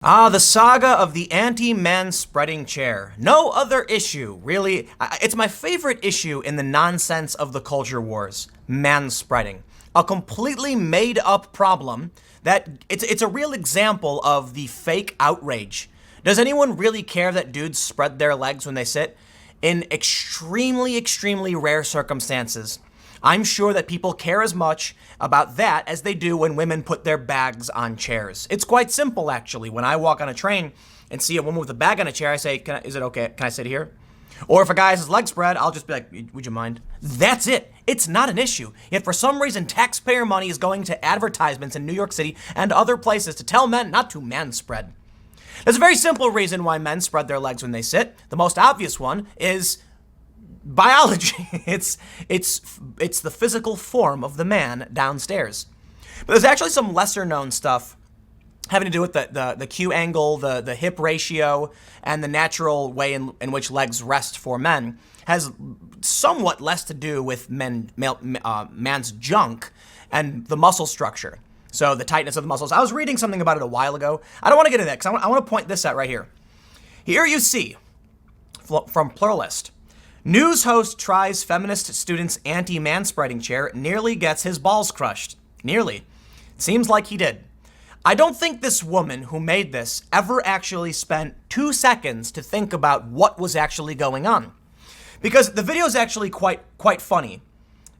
The saga of the anti-manspreading chair. No other issue, really. It's my favorite issue in the nonsense of the culture wars. Manspreading. A completely made up problem that it's a real example of the fake outrage. Does anyone really care that dudes spread their legs when they sit? In extremely, extremely rare circumstances, I'm sure that people care as much about that as they do when women put their bags on chairs. It's quite simple, actually. When I walk on a train and see a woman with a bag on a chair, I say, is it okay? Can I sit here? Or if a guy has his legs spread, I'll just be like, would you mind? That's it. It's not an issue. Yet for some reason, taxpayer money is going to advertisements in New York City and other places to tell men not to manspread. There's a very simple reason why men spread their legs when they sit. The most obvious one is biology. It's the physical form of the man downstairs. But there's actually some lesser known stuff having to do with the Q angle, the hip ratio, and the natural way in which legs rest for men has somewhat less to do with man's junk and the muscle structure. So the tightness of the muscles. I was reading something about it a while ago. I don't want to get into that because I want to point this out right here. Here you see, from Pluralist, news host tries feminist student's anti-manspreading chair, nearly gets his balls crushed. Nearly. Seems like he did. I don't think this woman who made this ever actually spent 2 seconds to think about what was actually going on. Because the video is actually quite funny.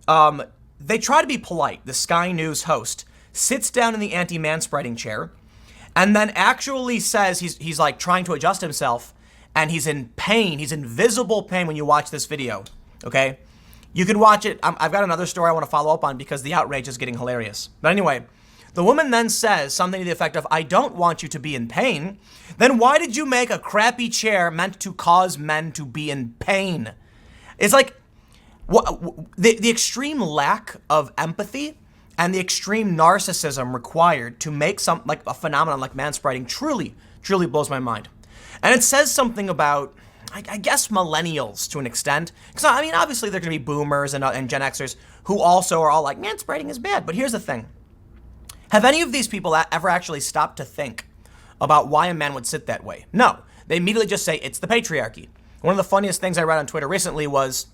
They try to be polite. The Sky News host sits down in the anti-manspreading chair and then actually says he's like trying to adjust himself and he's in pain. He's in visible pain when you watch this video, okay? You can watch it. I've got another story I want to follow up on because the outrage is getting hilarious. But anyway, the woman then says something to the effect of, I don't want you to be in pain. Then why did you make a crappy chair meant to cause men to be in pain? It's like the extreme lack of empathy and the extreme narcissism required to make like a phenomenon like manspreading truly blows my mind. And it says something about, I guess, millennials to an extent. Because, I mean, obviously there are going to be boomers and Gen Xers who also are all like, manspreading is bad. But here's the thing. Have any of these people ever actually stopped to think about why a man would sit that way? No. They immediately just say, it's the patriarchy. One of the funniest things I read on Twitter recently was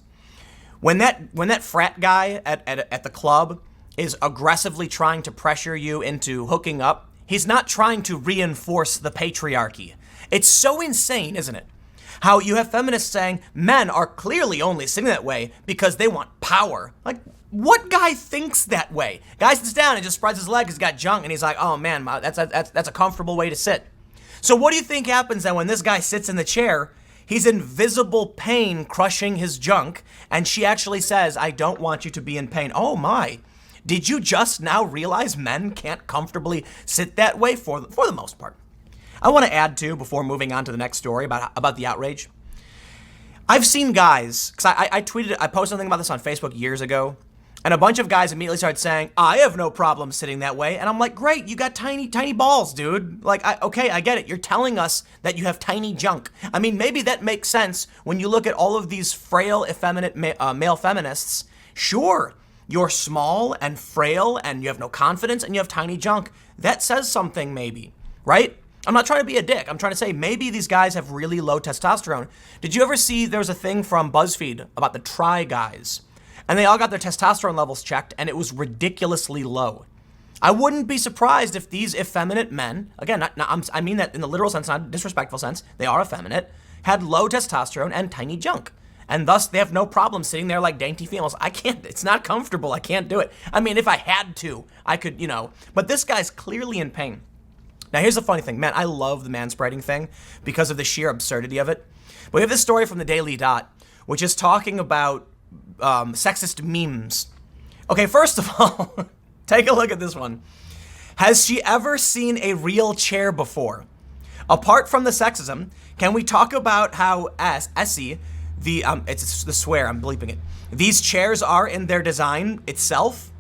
when that frat guy at the club is aggressively trying to pressure you into hooking up, he's not trying to reinforce the patriarchy. It's so insane, isn't it? How you have feminists saying men are clearly only sitting that way because they want power. Like, what guy thinks that way? Guy sits down and just spreads his legs, he's got junk, and he's like, oh man, that's a comfortable way to sit. So what do you think happens then when this guy sits in the chair? He's in visible pain crushing his junk, and she actually says, I don't want you to be in pain. Oh my. Did you just now realize men can't comfortably sit that way for the most part? I want to add too, before moving on to the next story about the outrage. I've seen guys, because I posted something about this on Facebook years ago, and a bunch of guys immediately started saying, I have no problem sitting that way. And I'm like, great, you got tiny, tiny balls, dude. Like, okay, I get it. You're telling us that you have tiny junk. I mean, maybe that makes sense when you look at all of these frail, effeminate male feminists. Sure, you're small and frail and you have no confidence and you have tiny junk. That says something maybe, right? I'm not trying to be a dick. I'm trying to say maybe these guys have really low testosterone. Did you ever see there was a thing from BuzzFeed about the Try Guys? And they all got their testosterone levels checked and it was ridiculously low. I wouldn't be surprised if these effeminate men, again, I mean that in the literal sense, not a disrespectful sense, they are effeminate, had low testosterone and tiny junk. And thus they have no problem sitting there like dainty females. I can't, it's not comfortable. I can't do it. I mean, if I had to, I could, but this guy's clearly in pain. Now, here's the funny thing. Man, I love the manspreading thing because of the sheer absurdity of it. But we have this story from the Daily Dot, which is talking about sexist memes. Okay, first of all, take a look at this one. Has she ever seen a real chair before? Apart from the sexism, can we talk about how Essie, it's the swear, I'm bleeping it. These chairs are in their design itself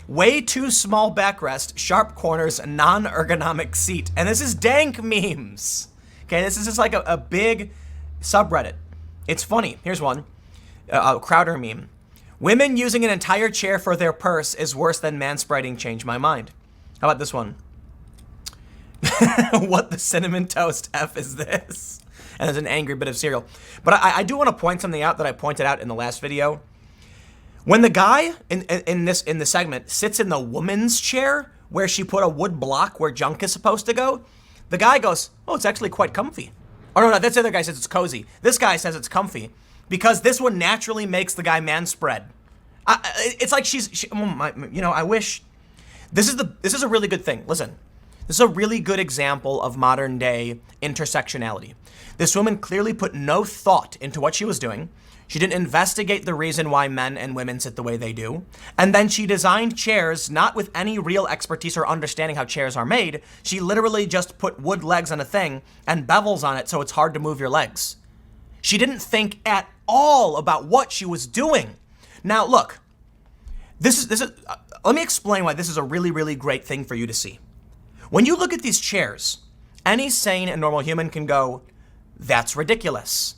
way too small backrest, sharp corners, non-ergonomic seat. And this is dank memes. Okay, this is just like a big subreddit. It's funny. Here's one. A Crowder meme. Women using an entire chair for their purse is worse than manspreading. Change my mind. How about this one? What the cinnamon toast F is this? And there's an angry bit of cereal. But I do want to point something out that I pointed out in the last video. When the guy in the segment sits in the woman's chair where she put a wood block where junk is supposed to go, the guy goes, "Oh, it's actually quite comfy." Oh, no, that's the other guy says it's cozy. This guy says it's comfy because this one naturally makes the guy manspread. It's like I wish. This is a really good thing. Listen, this is a really good example of modern day intersectionality. This woman clearly put no thought into what she was doing. She didn't investigate the reason why men and women sit the way they do. And then she designed chairs not with any real expertise or understanding how chairs are made. She literally just put wood legs on a thing and bevels on it so it's hard to move your legs. She didn't think at all about what she was doing. Now, look, let me explain why this is a really, really great thing for you to see. When you look at these chairs, any sane and normal human can go, "That's ridiculous."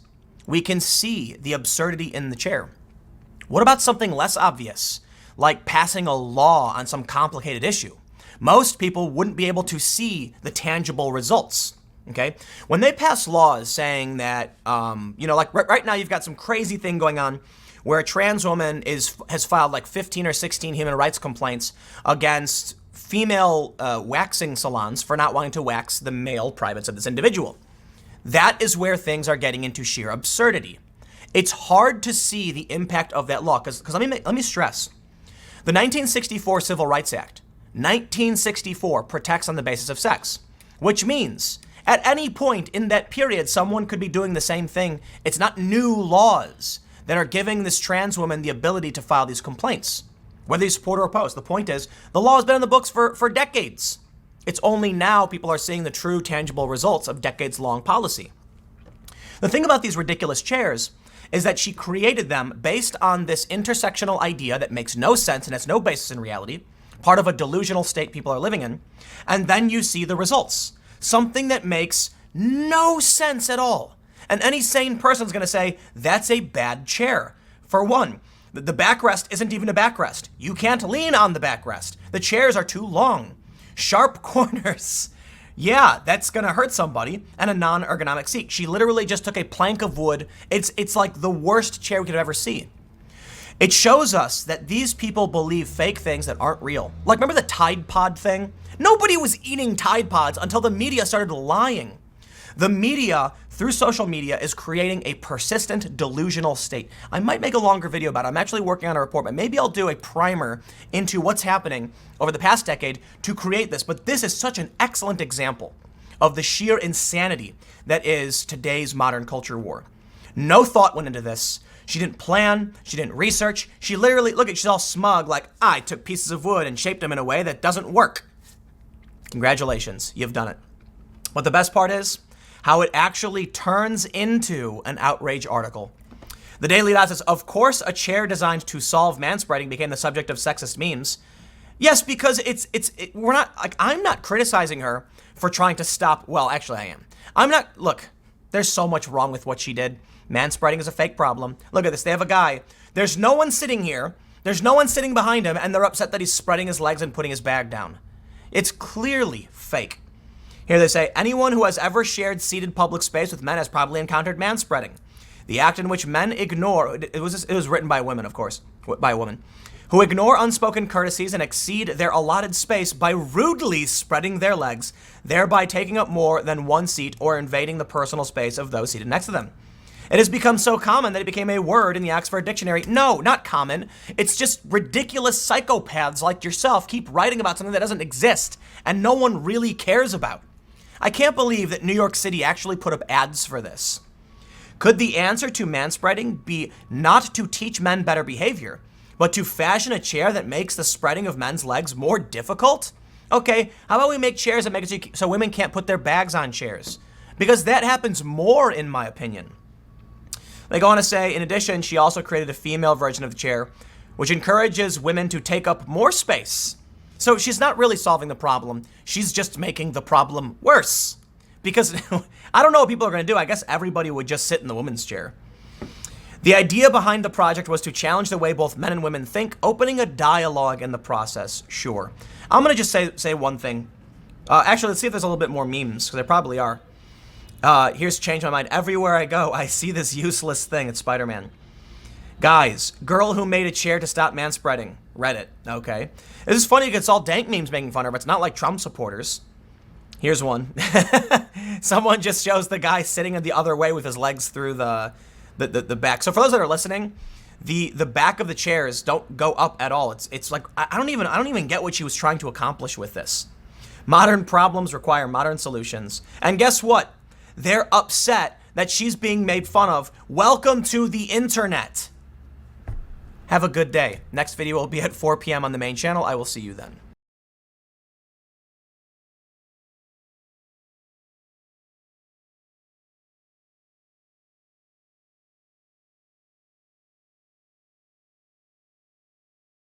We can see the absurdity in the chair. What about something less obvious, like passing a law on some complicated issue? Most people wouldn't be able to see the tangible results, okay? When they pass laws saying that, like right now you've got some crazy thing going on where a trans woman has filed like 15 or 16 human rights complaints against female waxing salons for not wanting to wax the male privates of this individual. That is where things are getting into sheer absurdity. It's hard to see the impact of that law because let me stress, the 1964 Civil Rights Act, 1964 protects on the basis of sex, which means at any point in that period, someone could be doing the same thing. It's not new laws that are giving this trans woman the ability to file these complaints, whether you support or oppose. The point is, the law has been in the books for decades. It's only now people are seeing the true tangible results of decades-long policy. The thing about these ridiculous chairs is that she created them based on this intersectional idea that makes no sense and has no basis in reality, part of a delusional state people are living in, and then you see the results. Something that makes no sense at all. And any sane person's gonna say, that's a bad chair. For one, the backrest isn't even a backrest. You can't lean on the backrest. The chairs are too long. Sharp corners. Yeah, that's gonna hurt somebody. And a non-ergonomic seat. She literally just took a plank of wood. It's like the worst chair we could ever see. It shows us that these people believe fake things that aren't real. Like, remember the Tide Pod thing? Nobody was eating Tide Pods until the media started lying. The media, through social media, is creating a persistent delusional state. I might make a longer video about it. I'm actually working on a report, but maybe I'll do a primer into what's happening over the past decade to create this. But this is such an excellent example of the sheer insanity that is today's modern culture war. No thought went into this. She didn't plan, she didn't research. She literally, she's all smug, like, I took pieces of wood and shaped them in a way that doesn't work. Congratulations, you've done it. But the best part is, how it actually turns into an outrage article. The Daily Dot says, of course, a chair designed to solve manspreading became the subject of sexist memes. Yes, because I'm not criticizing her for trying to stop, well, actually I am. Look, there's so much wrong with what she did. Manspreading is a fake problem. Look at this, they have a guy. There's no one sitting here. There's no one sitting behind him, and they're upset that he's spreading his legs and putting his bag down. It's clearly fake. Here they say, anyone who has ever shared seated public space with men has probably encountered manspreading. The act in which men ignore, it was written by women, of course, by a woman, who ignore unspoken courtesies and exceed their allotted space by rudely spreading their legs, thereby taking up more than one seat or invading the personal space of those seated next to them. It has become so common that it became a word in the Oxford Dictionary. No, not common. It's just ridiculous psychopaths like yourself keep writing about something that doesn't exist and no one really cares about. I can't believe that New York City actually put up ads for this. Could the answer to manspreading be not to teach men better behavior, but to fashion a chair that makes the spreading of men's legs more difficult? Okay, how about we make chairs that make it so women can't put their bags on chairs? Because that happens more, in my opinion. They go on to say, in addition, she also created a female version of the chair, which encourages women to take up more space. So she's not really solving the problem. She's just making the problem worse. Because I don't know what people are going to do. I guess everybody would just sit in the woman's chair. The idea behind the project was to challenge the way both men and women think, opening a dialogue in the process, sure. I'm going to just say one thing. Actually, let's see if there's a little bit more memes, because there probably are. Here's Change My Mind. Everywhere I go, I see this useless thing. It's Spider-Man. Guys, girl who made a chair to stop manspreading. Reddit. Okay. This is funny because it's all dank memes making fun of her, but it's not like Trump supporters. Here's one. Someone just shows the guy sitting in the other way with his legs through the back. So for those that are listening, the back of the chairs don't go up at all. It's like I don't even get what she was trying to accomplish with this. Modern problems require modern solutions. And guess what? They're upset that she's being made fun of. Welcome to the internet. Have a good day. Next video will be at 4 p.m. on the main channel. I will see you then.